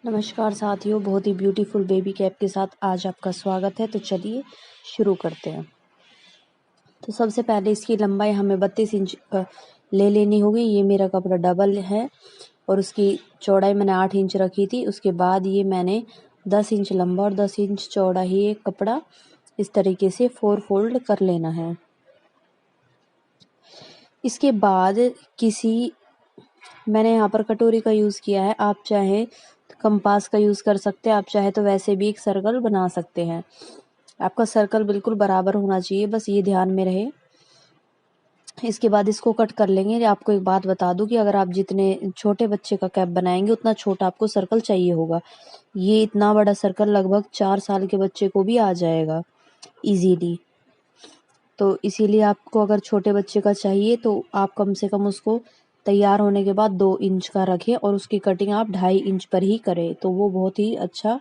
नमस्कार साथियों, बहुत ही ब्यूटीफुल बेबी कैप के साथ आज आपका स्वागत है। तो चलिए शुरू करते हैं। तो सबसे पहले इसकी लंबाई हमें 32 इंच ले लेनी होगी। ये मेरा कपड़ा डबल है और उसकी चौड़ाई मैंने 8 इंच रखी थी। उसके बाद ये मैंने 10 इंच लंबा और 10 इंच चौड़ा ही एक कपड़ा इस तरीके से 4 फोल्ड कर लेना है। इसके बाद मैंने यहाँ पर कटोरी का यूज़ किया है। आप चाहे कंपास का यूज़ कर सकते हैं, आप चाहे तो वैसे भी एक सर्कल बना सकते हैं। आपका सर्कल बिल्कुल बराबर होना चाहिए, बस ये ध्यान में रहे। इसके बाद इसको कट कर लेंगे। आपको एक बात बता दूं कि अगर आप जितने छोटे बच्चे का कैप बनाएंगे उतना छोटा आपको सर्कल चाहिए होगा। ये इतना बड़ा सर्कल लगभग 4 साल के बच्चे को भी आ जाएगा इजीली। तो इसीलिए आपको अगर छोटे बच्चे का चाहिए तो आप कम से कम उसको तैयार होने के बाद 2 इंच का रखें और उसकी कटिंग आप 2.5 इंच पर ही करें, तो वो बहुत ही अच्छा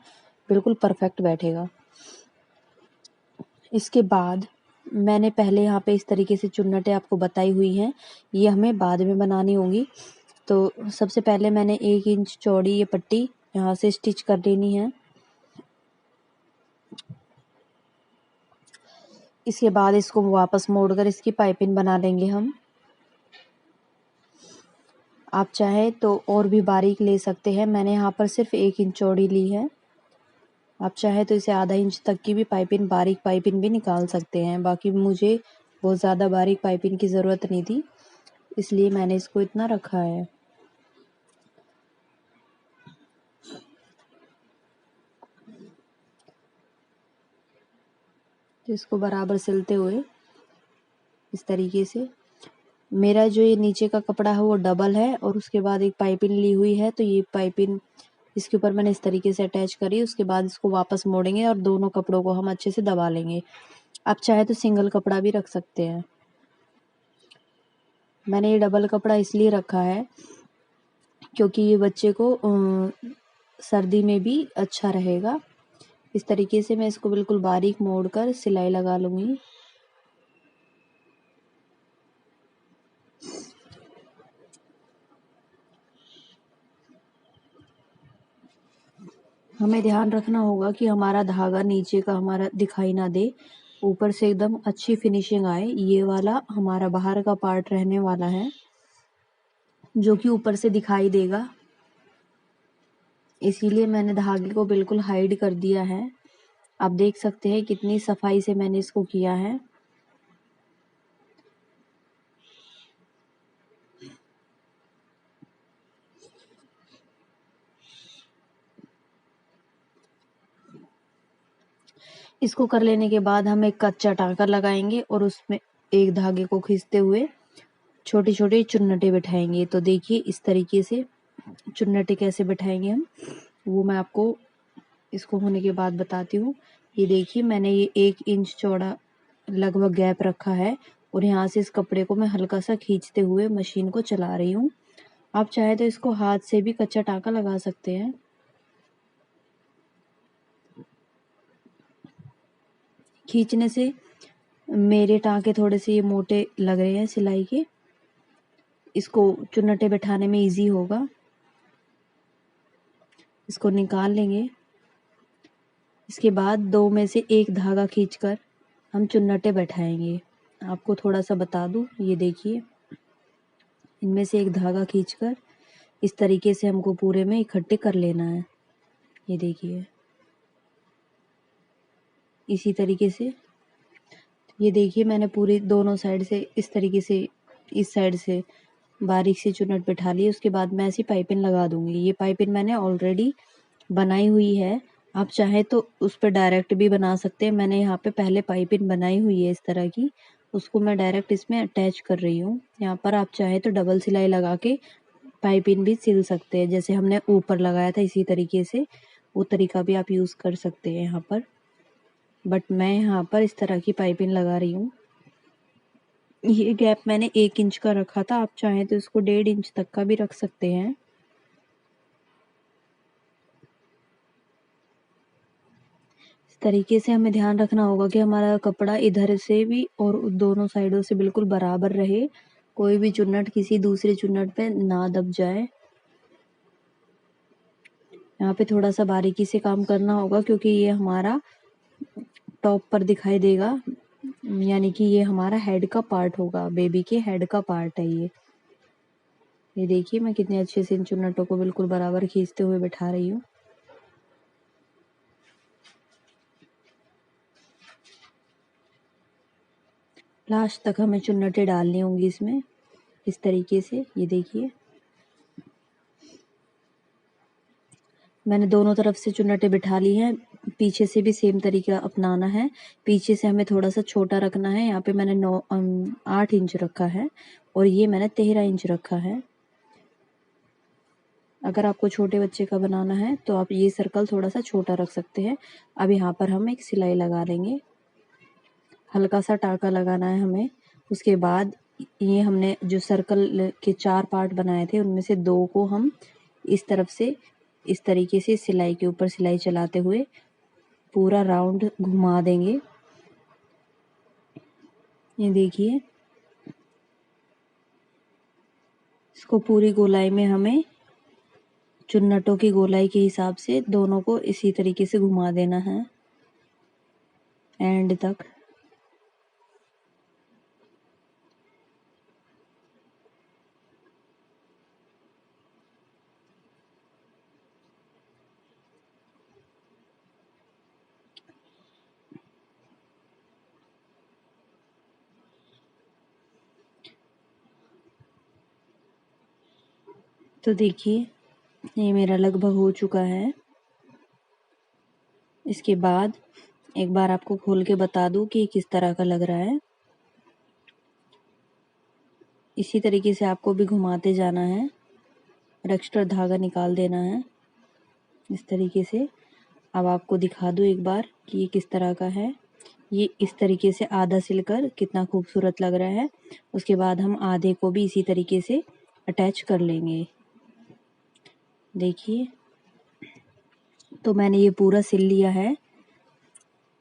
बिल्कुल परफेक्ट बैठेगा। इसके बाद मैंने पहले यहाँ पे इस तरीके से चुन्नटें आपको बताई हुई हैं, ये हमें बाद में बनानी होंगी। तो सबसे पहले मैंने 1 इंच चौड़ी ये पट्टी यहाँ से स्टिच कर लेनी है। इसके बाद इसको वापस मोड़कर इसकी पाइपिंग बना लेंगे हम। आप चाहे तो और भी बारीक ले सकते हैं, मैंने यहाँ पर सिर्फ 1 इंच चौड़ी ली है। आप चाहे तो इसे आधा इंच तक की भी बारीक पाइपिंग भी निकाल सकते हैं। बाकी मुझे बहुत ज़्यादा बारीक पाइपिंग की ज़रूरत नहीं थी, इसलिए मैंने इसको इतना रखा है। तो इसको बराबर सिलते हुए इस तरीके से, मेरा जो ये नीचे का कपड़ा है वो डबल है और उसके बाद एक पाइपिंग ली हुई है, तो ये पाइपिंग इसके ऊपर मैंने इस तरीके से अटैच करी। उसके बाद इसको वापस मोड़ेंगे और दोनों कपड़ों को हम अच्छे से दबा लेंगे। आप चाहे तो सिंगल कपड़ा भी रख सकते हैं। मैंने ये डबल कपड़ा इसलिए रखा है क्योंकि ये बच्चे को सर्दी में भी अच्छा रहेगा। इस तरीके से मैं इसको बिल्कुल बारीक मोड़कर सिलाई लगा लूँगी। हमें ध्यान रखना होगा कि हमारा धागा नीचे का हमारा दिखाई ना दे, ऊपर से एकदम अच्छी फिनिशिंग आए। ये वाला हमारा बाहर का पार्ट रहने वाला है जो कि ऊपर से दिखाई देगा, इसीलिए मैंने धागे को बिल्कुल हाइड कर दिया है। आप देख सकते हैं कितनी सफाई से मैंने इसको किया है। इसको कर लेने के बाद हम एक कच्चा टाँका लगाएंगे और उसमें एक धागे को खींचते हुए छोटी छोटी चुन्नटें बिठाएंगे। तो देखिए इस तरीके से चुन्नटें कैसे बिठाएंगे हम, वो मैं आपको इसको होने के बाद बताती हूँ। ये देखिए मैंने ये 1 इंच चौड़ा लगभग गैप रखा है और यहाँ से इस कपड़े को मैं हल्का सा खींचते हुए मशीन को चला रही हूँ। आप चाहे तो इसको हाथ से भी कच्चा टाँका लगा सकते हैं। खींचने से मेरे टाँके थोड़े से ये मोटे लग रहे हैं सिलाई के, इसको चुन्नटें बैठाने में इजी होगा। इसको निकाल लेंगे। इसके बाद 2 में से 1 धागा खींचकर हम चुन्नटें बैठाएंगे। आपको थोड़ा सा बता दूं, ये देखिए इनमें से 1 धागा खींचकर इस तरीके से हमको पूरे में इकट्ठे कर लेना है। ये देखिए इसी तरीके से, ये देखिए मैंने पूरी दोनों साइड से इस तरीके से इस साइड से बारीक सी चुन्नट बैठा ली। उसके बाद मैं ऐसी पाइपिंग लगा दूंगी। ये पाइपिंग मैंने ऑलरेडी बनाई हुई है, आप चाहे तो उस पर डायरेक्ट भी बना सकते हैं। मैंने यहाँ पे पहले पाइपिंग बनाई हुई है इस तरह की, उसको मैं डायरेक्ट इसमें अटैच कर रही हूँ। यहाँ पर आप चाहे तो डबल सिलाई लगा के पाइपिंग भी सिल सकते हैं, जैसे हमने ऊपर लगाया था इसी तरीके से, वो तरीका भी आप यूज़ कर सकते हैं यहाँ पर। बट मैं यहाँ पर इस तरह की पाइपिंग लगा रही हूँ। ये गैप मैंने 1 इंच का रखा था, आप चाहें तो इसको 1.5 इंच तक का भी रख सकते हैं। इस तरीके से हमें ध्यान रखना होगा कि हमारा कपड़ा इधर से भी और दोनों साइडों से बिल्कुल बराबर रहे, कोई भी चुन्नट किसी दूसरे चुन्नट पे ना दब जाए। यहाँ पे थोड़ा सा बारीकी से काम करना होगा क्योंकि ये हमारा टॉप पर दिखाई देगा, यानी कि ये हमारा हेड का पार्ट होगा, बेबी के हेड का पार्ट है ये देखिए मैं कितने अच्छे से इन चुन्नटों को बिल्कुल बराबर खींचते हुए बैठा रही हूँ। लास्ट तक हमें चुन्नटें डालनी होंगी इसमें, इस तरीके से। ये देखिए मैंने दोनों तरफ से चुन्नटें बिठा ली हैं, पीछे से भी सेम तरीका अपनाना है। पीछे से हमें थोड़ा सा छोटा रखना है, यहाँ पे मैंने 8 इंच रखा है और ये मैंने 13 इंच रखा है। अगर आपको छोटे बच्चे का बनाना है तो आप ये सर्कल थोड़ा सा छोटा रख सकते हैं। अब यहाँ पर हम एक सिलाई लगा लेंगे, हल्का सा टाँका लगाना है हमें। उसके बाद ये हमने जो सर्कल के 4 पार्ट बनाए थे उनमें से 2 को हम इस तरफ से इस तरीके से सिलाई के ऊपर सिलाई चलाते हुए पूरा राउंड घुमा देंगे। ये देखिए इसको पूरी गोलाई में हमें चुन्नटों की गोलाई के हिसाब से दोनों को इसी तरीके से घुमा देना है एंड तक। तो देखिए ये मेरा लगभग हो चुका है। इसके बाद एक बार आपको खोल के बता दूं कि किस तरह का लग रहा है। इसी तरीके से आपको भी घुमाते जाना है और एक्स्ट्रा धागा निकाल देना है इस तरीके से। अब आपको दिखा दूं एक बार कि ये किस तरह का है। ये इस तरीके से आधा सिलकर कितना खूबसूरत लग रहा है। उसके बाद हम आधे को भी इसी तरीके से अटैच कर लेंगे। देखिए तो मैंने ये पूरा सिल लिया है,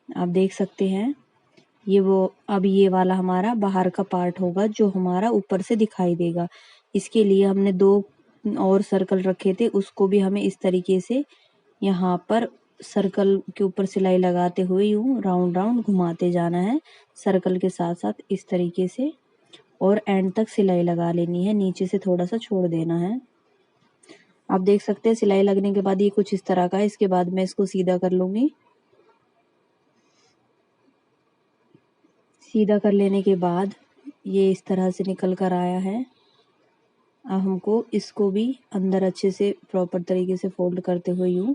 आप देख सकते हैं। ये वो अब ये वाला हमारा बाहर का पार्ट होगा जो हमारा ऊपर से दिखाई देगा। इसके लिए हमने 2 और सर्कल रखे थे, उसको भी हमें इस तरीके से यहाँ पर सर्कल के ऊपर सिलाई लगाते हुए यूं राउंड राउंड घुमाते जाना है सर्कल के साथ साथ इस तरीके से, और एंड तक सिलाई लगा लेनी है, नीचे से थोड़ा सा छोड़ देना है। आप देख सकते हैं सिलाई लगने के बाद ये कुछ इस तरह का है। इसके बाद मैं इसको सीधा कर लूंगी। सीधा कर लेने के बाद ये इस तरह से निकल कर आया है। अब हमको इसको भी अंदर अच्छे से प्रॉपर तरीके से फोल्ड करते हुए यूं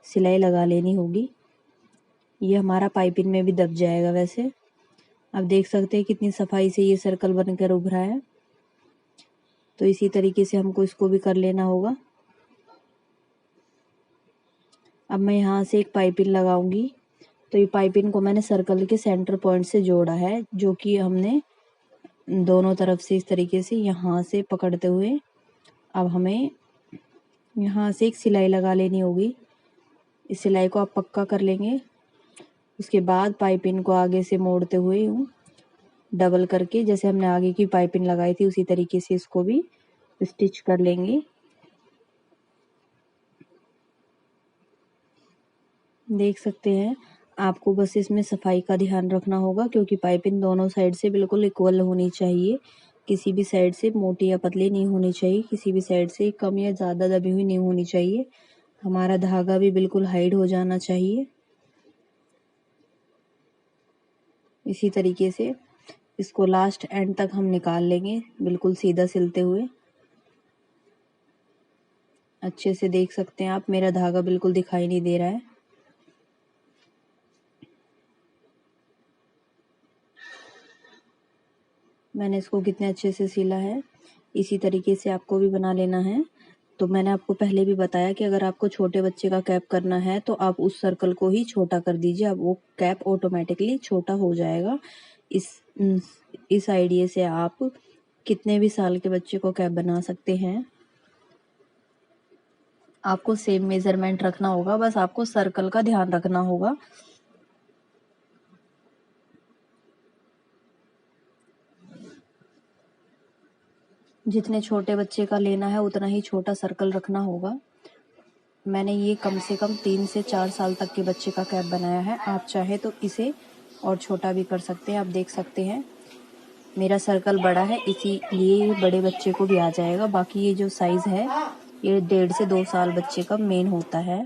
सिलाई लगा लेनी होगी। ये हमारा पाइपिंग में भी दब जाएगा वैसे। आप देख सकते हैं कितनी सफाई से ये सर्कल बनकर उभरा है। तो इसी तरीके से हमको इसको भी कर लेना होगा। अब मैं यहाँ से एक पाइपिंग लगाऊंगी। तो ये पाइपिंग को मैंने सर्कल के सेंटर पॉइंट से जोड़ा है, जो कि हमने दोनों तरफ से इस तरीके से यहाँ से पकड़ते हुए अब हमें यहाँ से एक सिलाई लगा लेनी होगी। इस सिलाई को आप पक्का कर लेंगे। उसके बाद पाइपिंग को आगे से मोड़ते हुए यूँ डबल करके जैसे हमने आगे की पाइपिंग लगाई थी उसी तरीके से इसको भी स्टिच कर लेंगे। देख सकते हैं आपको बस इसमें सफाई का ध्यान रखना होगा क्योंकि पाइपिंग दोनों साइड से बिल्कुल इक्वल होनी चाहिए। किसी भी साइड से मोटी या पतली नहीं होनी चाहिए, किसी भी साइड से कम या ज़्यादा दबी हुई नहीं होनी चाहिए। हमारा धागा भी बिल्कुल हाइड हो जाना चाहिए। इसी तरीके से इसको लास्ट एंड तक हम निकाल लेंगे बिल्कुल सीधा सिलते हुए। अच्छे से देख सकते हैं आप, मेरा धागा बिल्कुल दिखाई नहीं दे रहा है। मैंने इसको कितने अच्छे से सिला है। इसी तरीके से आपको भी बना लेना है। तो मैंने आपको पहले भी बताया कि अगर आपको छोटे बच्चे का कैप करना है तो आप उस सर्कल को ही छोटा कर दीजिए, अब वो कैप ऑटोमेटिकली छोटा हो जाएगा। इस इस आइडिया से आप कितने भी साल के बच्चे को कैप बना सकते हैं। आपको सेम मेजरमेंट रखना होगा, बस आपको सर्कल का ध्यान रखना होगा। जितने छोटे बच्चे का लेना है उतना ही छोटा सर्कल रखना होगा। मैंने ये कम से कम 3 से 4 साल तक के बच्चे का कैप बनाया है। आप चाहे तो इसे और छोटा भी कर सकते हैं। आप देख सकते हैं मेरा सर्कल बड़ा है, इसीलिए बड़े बच्चे को भी आ जाएगा। बाकी ये जो साइज़ है ये 1.5 से 2 साल बच्चे का मेन होता है।